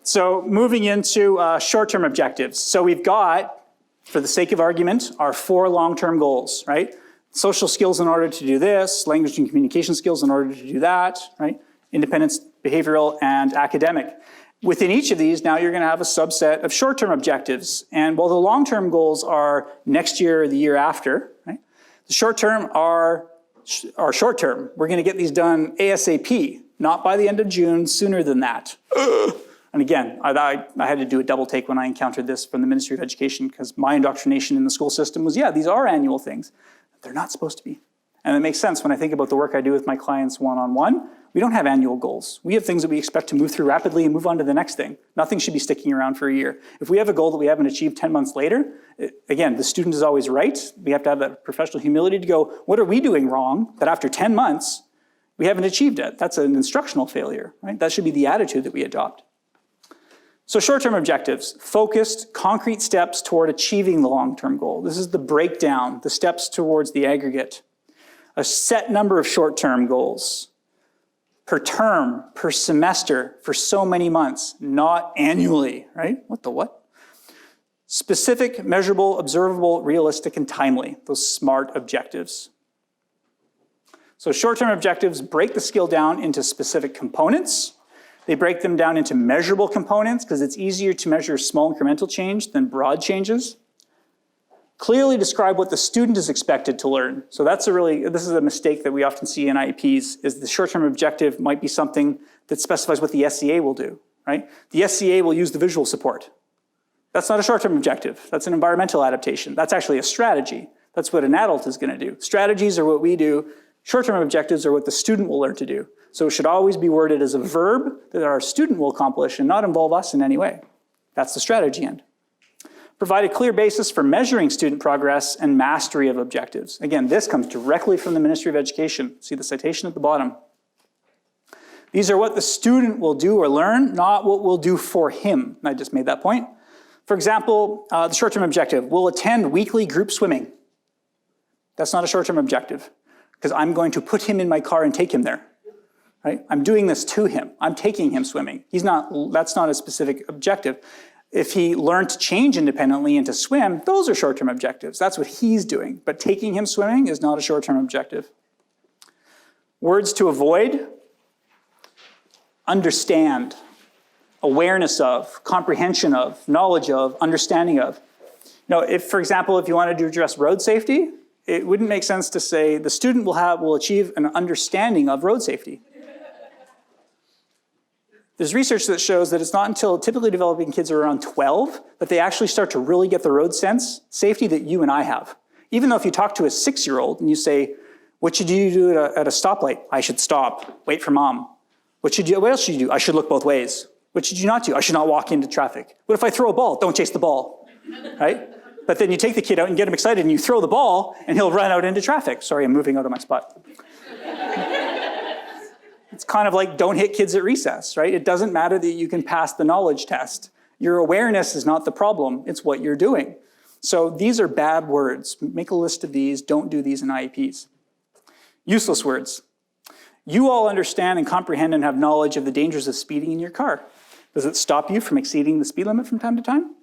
So moving into short-term objectives. So we've got, for the sake of argument, our 4 long-term goals, right? Social skills in order to do this, language and communication skills in order to do that, right? Independence, behavioral, and academic. Within each of these, now you're going to have a subset of short-term objectives. And while the long-term goals are next year or the year after, right? The short-term are short-term. We're going to get these done ASAP, not by the end of June, sooner than that. And again, I had to do a double take when I encountered this from the Ministry of Education, because my indoctrination in the school system was, yeah, these are annual things. They're not supposed to be. And it makes sense when I think about the work I do with my clients one-on-one. We don't have annual goals. We have things that we expect to move through rapidly and move on to the next thing. Nothing should be sticking around for a year. If we have a goal that we haven't achieved 10 months later, again, the student is always right. We have to have that professional humility to go, what are we doing wrong that after 10 months, we haven't achieved it? That's an instructional failure, right? That should be the attitude that we adopt. So short-term objectives, focused, concrete steps toward achieving the long-term goal. This is the breakdown, the steps towards the aggregate. A set number of short-term goals per term, per semester, for so many months, not annually, right? What the what? Specific, measurable, observable, realistic, and timely, those SMART objectives. So short-term objectives break the skill down into specific components. They break them down into measurable components because it's easier to measure small incremental change than broad changes. Clearly describe what the student is expected to learn. So this is a mistake that we often see in IEPs, is the short-term objective might be something that specifies what the SEA will do, right? The SEA will use the visual support. That's not a short-term objective. That's an environmental adaptation. That's actually a strategy. That's what an adult is going to do. Strategies are what we do. Short-term objectives are what the student will learn to do. So it should always be worded as a verb that our student will accomplish and not involve us in any way. That's the strategy end. Provide a clear basis for measuring student progress and mastery of objectives. Again, this comes directly from the Ministry of Education. See the citation at the bottom. These are what the student will do or learn, not what we'll do for him. I just made that point. For example, the short-term objective, we'll attend weekly group swimming. That's not a short-term objective, because I'm going to put him in my car and take him there. Right? I'm doing this to him. I'm taking him swimming. That's not a specific objective. If he learned to change independently and to swim, those are short-term objectives. That's what he's doing. But taking him swimming is not a short-term objective. Words to avoid: understand, awareness of, comprehension of, knowledge of, understanding of. Now, for example, if you wanted to address road safety, it wouldn't make sense to say the student will achieve an understanding of road safety. There's research that shows that it's not until typically developing kids are around 12 that they actually start to really get the road safety that you and I have. Even though if you talk to a 6-year-old and you say, what should you do at a stoplight? I should stop, wait for mom. What else should you do? I should look both ways. What should you not do? I should not walk into traffic. What if I throw a ball? Don't chase the ball, right? But then you take the kid out and get him excited and you throw the ball and he'll run out into traffic. Sorry, I'm moving out of my spot. It's kind of like don't hit kids at recess, right? It doesn't matter that you can pass the knowledge test. Your awareness is not the problem, it's what you're doing. So these are bad words. Make a list of these, don't do these in IEPs. Useless words. You all understand and comprehend and have knowledge of the dangers of speeding in your car. Does it stop you from exceeding the speed limit from time to time?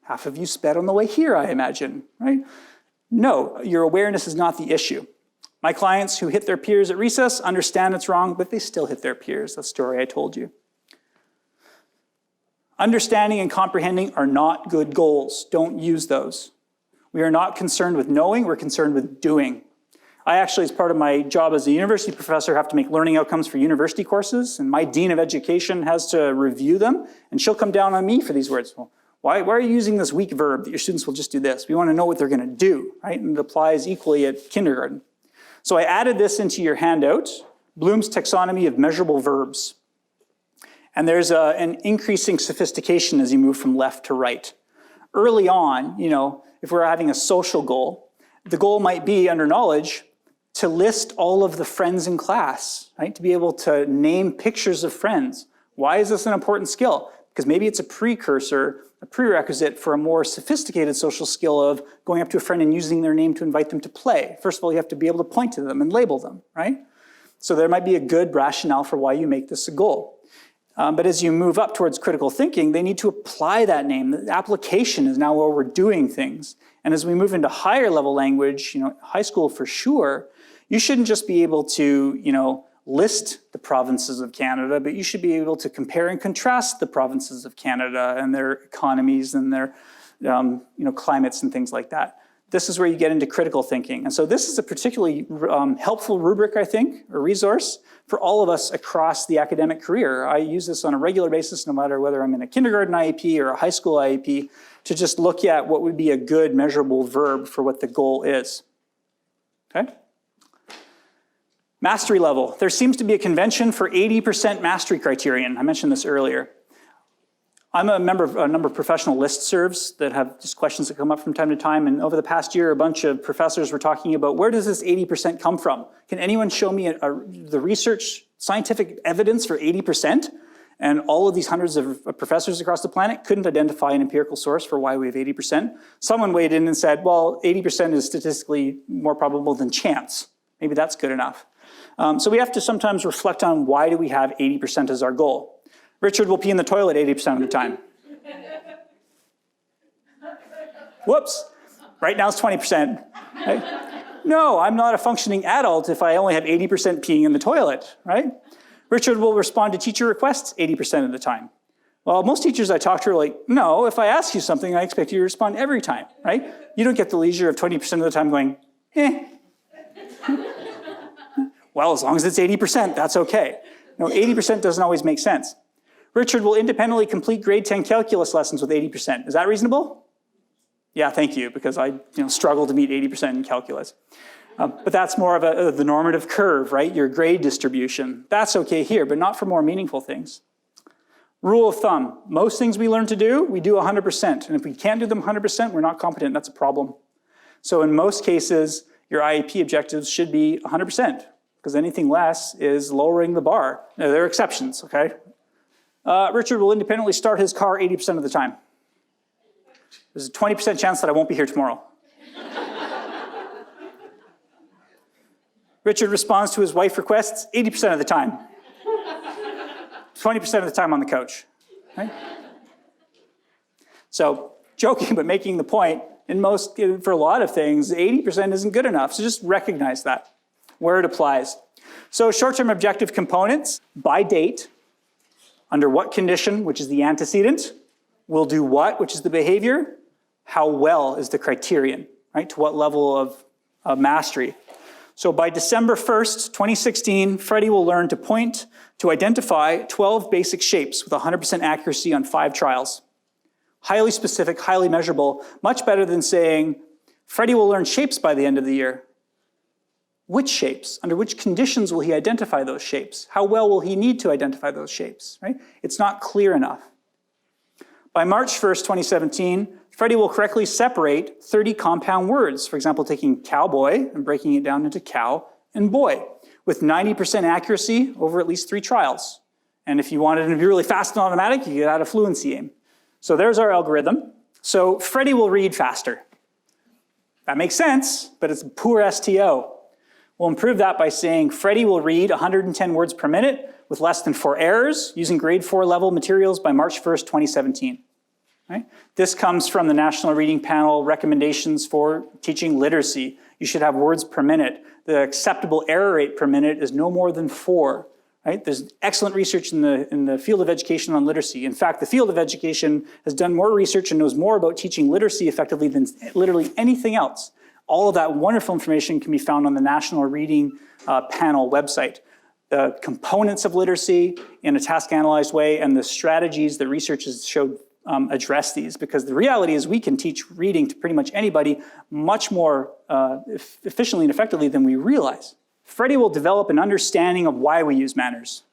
Half of you sped on the way here, I imagine, right? No, your awareness is not the issue. My clients who hit their peers at recess understand it's wrong, but they still hit their peers. That story I told you. Understanding and comprehending are not good goals. Don't use those. We are not concerned with knowing, we're concerned with doing. I actually, as part of my job as a university professor, have to make learning outcomes for university courses, and my dean of education has to review them, and she'll come down on me for these words. Well, why are you using this weak verb that your students will just do this? We want to know what they're going to do, right? And it applies equally at kindergarten. So I added this into your handout, Bloom's taxonomy of measurable verbs. And there's an increasing sophistication as you move from left to right. Early on, if we're having a social goal, the goal might be, under knowledge, to list all of the friends in class, right? To be able to name pictures of friends. Why is this an important skill? Because maybe it's a prerequisite for a more sophisticated social skill of going up to a friend and using their name to invite them to play. First of all, you have to be able to point to them and label them, right? So there might be a good rationale for why you make this a goal. But as you move up towards critical thinking, they need to apply that name. The application is now where we're doing things. And as we move into higher level language, high school for sure, you shouldn't just be able to, list the provinces of Canada, but you should be able to compare and contrast the provinces of Canada and their economies and their, climates and things like that. This is where you get into critical thinking. And so this is a particularly helpful rubric, I think, or resource for all of us across the academic career. I use this on a regular basis, no matter whether I'm in a kindergarten IEP or a high school IEP, to just look at what would be a good measurable verb for what the goal is. Okay? Mastery level. There seems to be a convention for 80% mastery criterion. I mentioned this earlier. I'm a member of a number of professional listservs that have just questions that come up from time to time. And over the past year, a bunch of professors were talking about, where does this 80% come from? Can anyone show me the research, scientific evidence for 80%? And all of these hundreds of professors across the planet couldn't identify an empirical source for why we have 80%. Someone weighed in and said, well, 80% is statistically more probable than chance. Maybe that's good enough. So we have to sometimes reflect on, why do we have 80% as our goal? Richard will pee in the toilet 80% of the time. Whoops, right now it's 20%. Right? No, I'm not a functioning adult if I only have 80% peeing in the toilet, right? Richard will respond to teacher requests 80% of the time. Well, most teachers I talk to are like, no, if I ask you something, I expect you to respond every time, right? You don't get the leisure of 20% of the time going, Well, as long as it's 80%, that's okay. No, 80% doesn't always make sense. Richard will independently complete grade 10 calculus lessons with 80%. Is that reasonable? Yeah, thank you, because I struggle to meet 80% in calculus. But that's more of the normative curve, right? Your grade distribution. That's okay here, but not for more meaningful things. Rule of thumb, most things we learn to do, we do 100%. And if we can't do them 100%, we're not competent. That's a problem. So in most cases, your IEP objectives should be 100%, because anything less is lowering the bar. Now, there are exceptions, okay? Richard will independently start his car 80% of the time. There's a 20% chance that I won't be here tomorrow. Richard responds to his wife requests 80% of the time. 20% of the time on the couch. Right? So, joking but making the point, for a lot of things, 80% isn't good enough. So just recognize that, where it applies. So short-term objective components, by date, under what condition, which is the antecedent, will do what, which is the behavior, how well is the criterion, right? To what level of mastery. So by December 1st, 2016, Freddy will learn to identify 12 basic shapes with 100% accuracy on 5 trials. Highly specific, highly measurable, much better than saying, Freddy will learn shapes by the end of the year. Which shapes? Under which conditions will he identify those shapes? How well will he need to identify those shapes, right? It's not clear enough. By March 1st, 2017, Freddy will correctly separate 30 compound words, for example, taking cowboy and breaking it down into cow and boy, with 90% accuracy over at least 3 trials. And if you wanted to be really fast and automatic, you could add a fluency aim. So there's our algorithm. So Freddy will read faster. That makes sense, but it's a poor STO. We'll improve that by saying Freddy will read 110 words per minute with less than 4 errors using grade 4 level materials by March 1st, 2017. Right? This comes from the National Reading Panel recommendations for teaching literacy. You should have words per minute. The acceptable error rate per minute is no more than 4. Right? There's excellent research in the field of education on literacy. In fact, the field of education has done more research and knows more about teaching literacy effectively than literally anything else. All of that wonderful information can be found on the National Reading Panel website. The components of literacy in a task-analyzed way and the strategies that research has showed address these, because the reality is we can teach reading to pretty much anybody much more efficiently and effectively than we realize. Freddy will develop an understanding of why we use manners.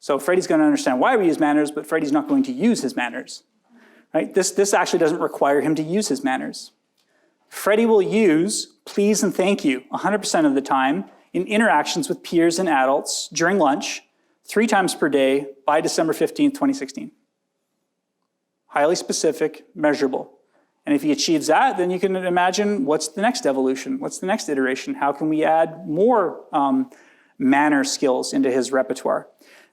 So Freddy's going to understand why we use manners, but Freddy's not going to use his manners. Right? This actually doesn't require him to use his manners. Freddy will use please and thank you 100% of the time in interactions with peers and adults during lunch, 3 times per day by December 15th, 2016. Highly specific, measurable. And if he achieves that, then you can imagine what's the next evolution, what's the next iteration, how can we add more manner skills into his repertoire.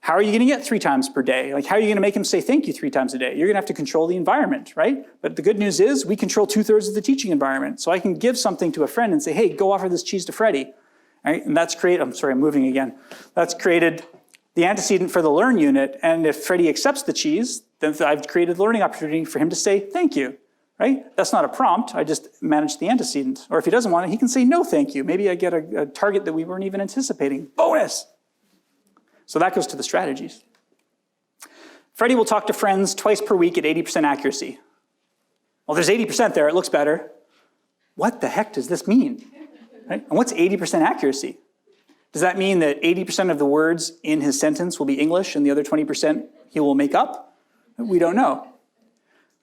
How are you going to get 3 times per day? Like, how are you going to make him say thank you 3 times a day? You're going to have to control the environment, right? But the good news is we control 2/3 of the teaching environment. So I can give something to a friend and say, hey, go offer this cheese to Freddy. Right? And that's created, I'm sorry, I'm moving again. That's created the antecedent for the learn unit. And if Freddy accepts the cheese, then I've created the learning opportunity for him to say thank you, right? That's not a prompt. I just managed the antecedent. Or if he doesn't want it, he can say no thank you. Maybe I get a target that we weren't even anticipating. Bonus! So that goes to the strategies. Freddy will talk to friends twice per week at 80% accuracy. Well, there's 80% there, it looks better. What the heck does this mean? Right? And what's 80% accuracy? Does that mean that 80% of the words in his sentence will be English and the other 20% he will make up? We don't know.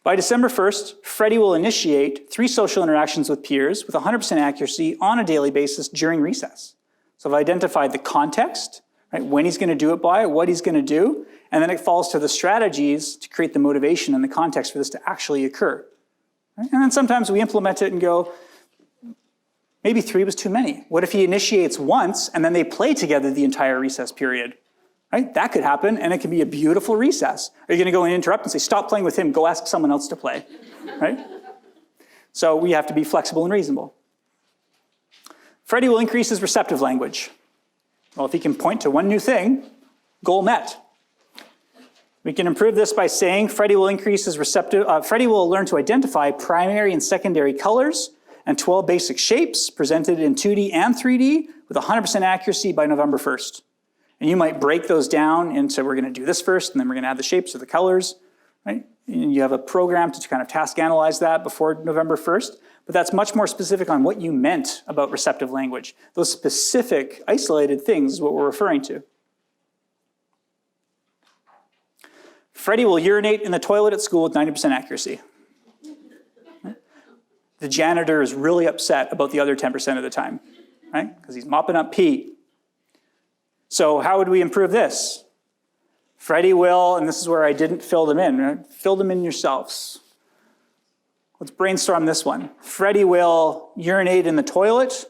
By December 1st, Freddy will initiate 3 social interactions with peers with 100% accuracy on a daily basis during recess. So I've identified the context, right, when he's going to do it by, what he's going to do, and then it falls to the strategies to create the motivation and the context for this to actually occur. Right? And then sometimes we implement it and go, maybe 3 was too many. What if he initiates once and then they play together the entire recess period? Right? That could happen, and it can be a beautiful recess. Are you going to go and interrupt and say, stop playing with him, go ask someone else to play? Right? So we have to be flexible and reasonable. Freddy will increase his receptive language. Well, if he can point to one new thing, goal met. We can improve this by saying Freddy will increase his Freddy will learn to identify primary and secondary colors and 12 basic shapes presented in 2D and 3D with 100% accuracy by November 1st. And you might break those down into, we're going to do this first, and then we're going to add the shapes or the colors, right? And you have a program to kind of task analyze that before November 1st. But that's much more specific on what you meant about receptive language. Those specific, isolated things is what we're referring to. Freddy will urinate in the toilet at school with 90% accuracy. The janitor is really upset about the other 10% of the time, right? Because he's mopping up pee. So how would we improve this? Freddy will, and this is where I didn't fill them in, right? Fill them in yourselves. Let's brainstorm this one. Freddy will urinate in the toilet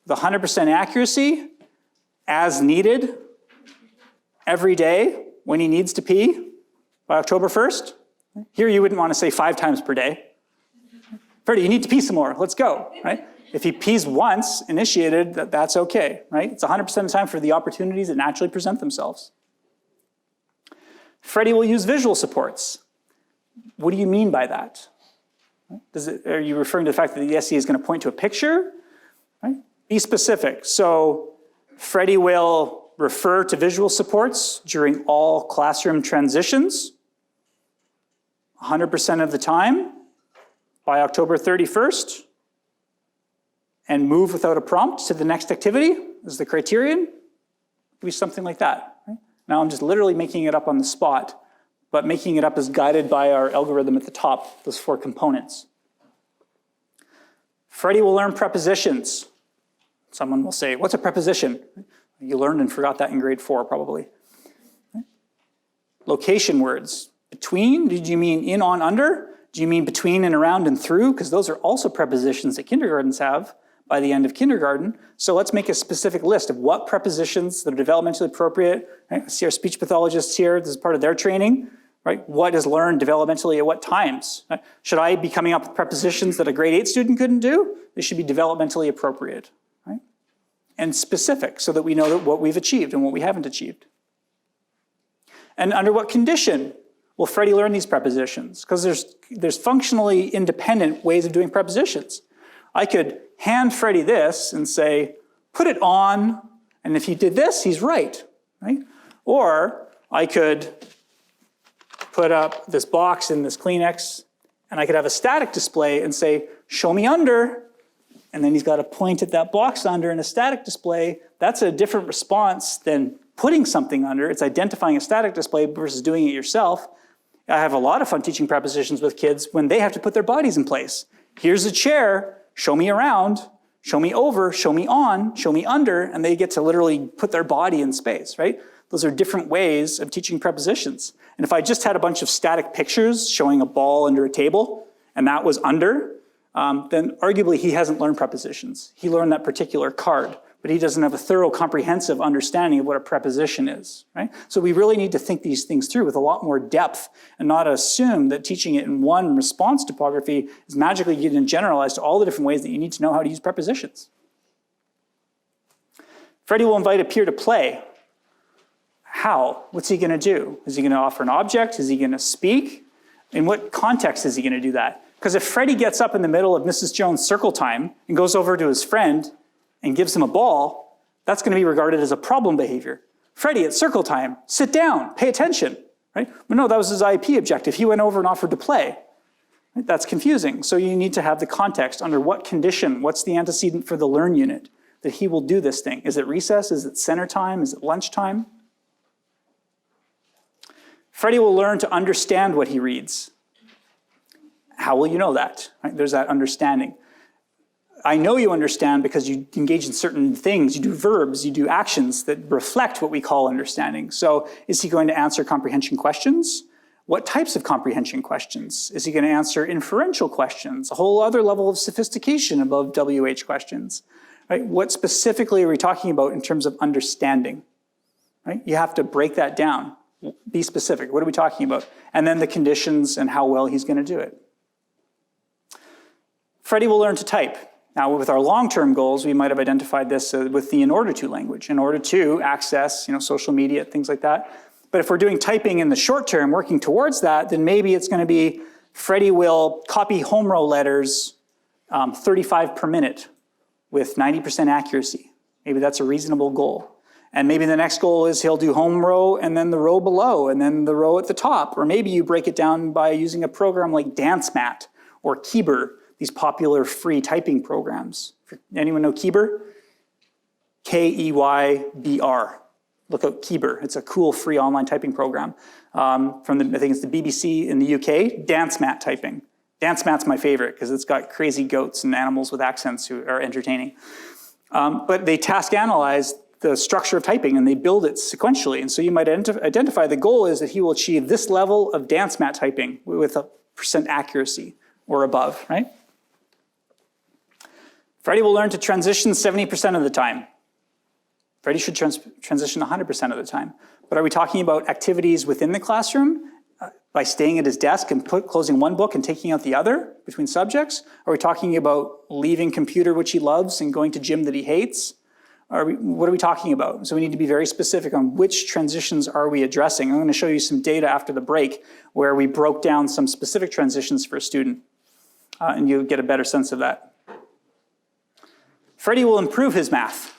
with 100% accuracy, as needed, every day when he needs to pee by October 1st. Here you wouldn't want to say 5 times per day. Freddy, you need to pee some more, let's go, right? If he pees once, initiated, that's okay, right? It's 100% of the time for the opportunities that naturally present themselves. Freddy will use visual supports. What do you mean by that? Are you referring to the fact that the SE is going to point to a picture? Right? Be specific. So Freddy will refer to visual supports during all classroom transitions, 100% of the time by October 31st, and move without a prompt to the next activity is the criterion. It could be something like that. Right? Now I'm just literally making it up on the spot, but making it up is guided by our algorithm at the top, those 4 components. Freddy will learn prepositions. Someone will say, what's a preposition? You learned and forgot that in grade 4, probably. Location words. Between, did you mean in, on, under? Do you mean between and around and through? Because those are also prepositions that kindergartens have by the end of kindergarten. So let's make a specific list of what prepositions that are developmentally appropriate. Right? I see our speech pathologists here. This is part of their training. Right? What is learned developmentally at what times? Right? Should I be coming up with prepositions that a grade 8 student couldn't do? They should be developmentally appropriate. Right? And specific so that we know that what we've achieved and what we haven't achieved. And under what condition will Freddy learn these prepositions? Because there's functionally independent ways of doing prepositions. I could hand Freddy this and say, put it on, and if he did this, he's right? Or I could put up this box in this Kleenex, and I could have a static display and say, show me under, and then he's got to point at that box under in a static display. That's a different response than putting something under. It's identifying a static display versus doing it yourself. I have a lot of fun teaching prepositions with kids when they have to put their bodies in place. Here's a chair, show me around, show me over, show me on, show me under, and they get to literally put their body in space, right? Those are different ways of teaching prepositions. And if I just had a bunch of static pictures showing a ball under a table, and that was under, then arguably he hasn't learned prepositions. He learned that particular card. but he doesn't have a thorough, comprehensive understanding of what a preposition is, right? So we really need to think these things through with a lot more depth and not assume that teaching it in one response topography is magically going to generalize to all the different ways that you need to know how to use prepositions. Freddy will invite a peer to play. How? What's he going to do? Is he going to offer an object? Is he going to speak? In what context is he going to do that? Because if Freddy gets up in the middle of Mrs. Jones' circle time and goes over to his friend and gives him a ball, that's going to be regarded as a problem behavior. Freddy, at circle time, sit down, pay attention, right? But no, that was his IEP objective. He went over and offered to play. Right? That's confusing. So you need to have the context under what condition, what's the antecedent for the learn unit that he will do this thing. Is it recess? Is it center time? Is it lunchtime? Freddy will learn to understand what he reads. How will you know that? Right? There's that understanding. I know you understand because you engage in certain things. You do verbs, you do actions that reflect what we call understanding. So is he going to answer comprehension questions? What types of comprehension questions? Is he going to answer inferential questions? A whole other level of sophistication above WH questions. Right? What specifically are we talking about in terms of understanding? Right? You have to break that down. Be specific. What are we talking about? And then the conditions and how well he's going to do it. Freddy will learn to type. Now, with our long-term goals, we might have identified this with the in order to language, in order to access, social media, things like that. But if we're doing typing in the short term, working towards that, then maybe it's going to be Freddy will copy home row letters 35 per minute with 90% accuracy. Maybe that's a reasonable goal. And maybe the next goal is he'll do home row and then the row below and then the row at the top. Or maybe you break it down by using a program like DanceMat or Keyber, these popular free typing programs. Anyone know Keyber? K-E-Y-B-R. Look up Keyber. It's a cool free online typing program from I think it's the BBC in the UK, DanceMat typing. DanceMat's my favorite because it's got crazy goats and animals with accents who are entertaining. But they task analyze the structure of typing and they build it sequentially. And so you might identify the goal is that he will achieve this level of DanceMat typing with a % accuracy or above, right? Freddy will learn to transition 70% of the time. Freddy should transition 100% of the time. But are we talking about activities within the classroom by staying at his desk and closing one book and taking out the other between subjects? Are we talking about leaving computer, which he loves, and going to gym that he hates? What are we talking about? So we need to be very specific on which transitions are we addressing. I'm going to show you some data after the break where we broke down some specific transitions for a student, and you'll get a better sense of that. Freddy will improve his math.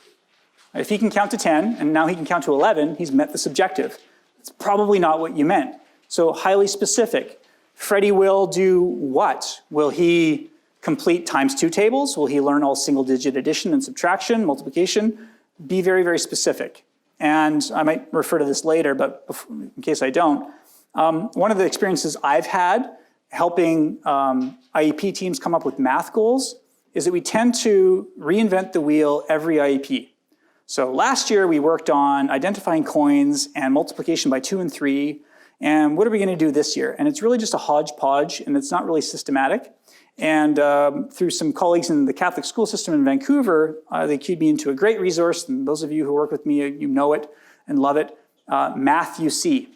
If he can count to 10, and now he can count to 11, he's met this objective. It's probably not what you meant. So highly specific. Freddy will do what? Will he complete times 2 tables? Will he learn all single-digit addition and subtraction, multiplication? Be very, very specific. And I might refer to this later, but in case I don't, one of the experiences I've had helping IEP teams come up with math goals is that we tend to reinvent the wheel every IEP. So last year we worked on identifying coins and multiplication by 2 and 3. And what are we going to do this year? And it's really just a hodgepodge, and it's not really systematic. And through some colleagues in the Catholic school system in Vancouver, they cued me into a great resource. And those of you who work with me, you know it and love it. Math UC.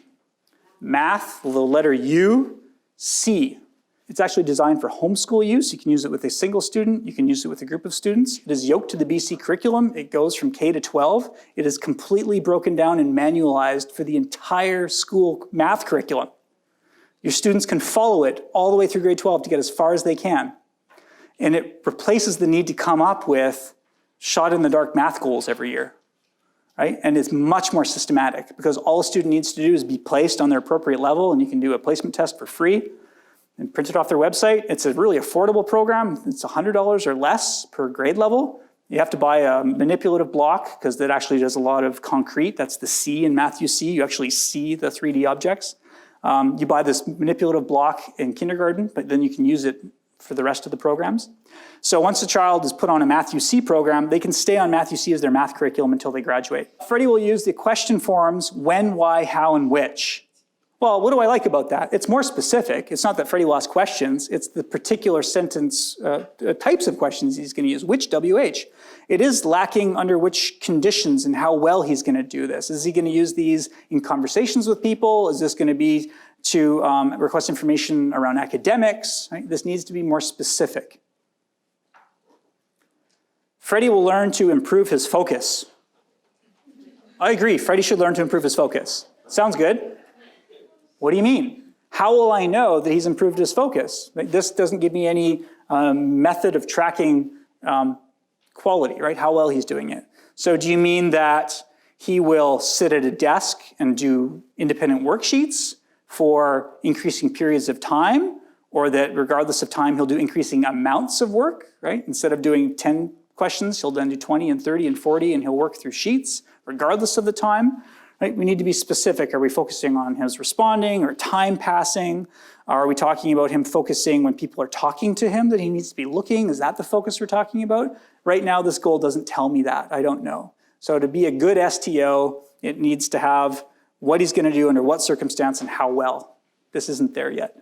Math, the letter U, C. It's actually designed for homeschool use. You can use it with a single student. You can use it with a group of students. It is yoked to the BC curriculum. It goes from K to 12. It is completely broken down and manualized for the entire school math curriculum. Your students can follow it all the way through grade 12 to get as far as they can. And it replaces the need to come up with shot-in-the-dark math goals every year, right? And it's much more systematic because all a student needs to do is be placed on their appropriate level, and you can do a placement test for free and print it off their website. It's a really affordable program. It's $100 or less per grade level. You have to buy a manipulative block because that actually does a lot of concrete. That's the C in Math UC. You actually see the 3D objects. You buy this manipulative block in kindergarten, but then you can use it for the rest of the programs. So once a child is put on a Math UC program, they can stay on Math UC as their math curriculum until they graduate. Freddy will use the question forms when, why, how, and which Well, what do I like about that? It's more specific. It's not that Freddy lost questions. It's the particular sentence types of questions he's going to use. Which WH? It is lacking under which conditions and how well he's going to do this. Is he going to use these in conversations with people? Is this going to be to request information around academics? Right? This needs to be more specific. Freddy will learn to improve his focus. I agree. Freddy should learn to improve his focus. Sounds good. What do you mean? How will I know that he's improved his focus? This doesn't give me any method of tracking quality, right? How well he's doing it. So do you mean that he will sit at a desk and do independent worksheets for increasing periods of time, or that regardless of time, he'll do increasing amounts of work, right? Instead of doing 10 questions, he'll then do 20 and 30 and 40, and he'll work through sheets regardless of the time. Right? We need to be specific. Are we focusing on his responding or time passing? Are we talking about him focusing when people are talking to him, that he needs to be looking? Is that the focus we're talking about? Right now, this goal doesn't tell me that. I don't know. So to be a good STO, it needs to have what he's going to do under what circumstance and how well. This isn't there yet.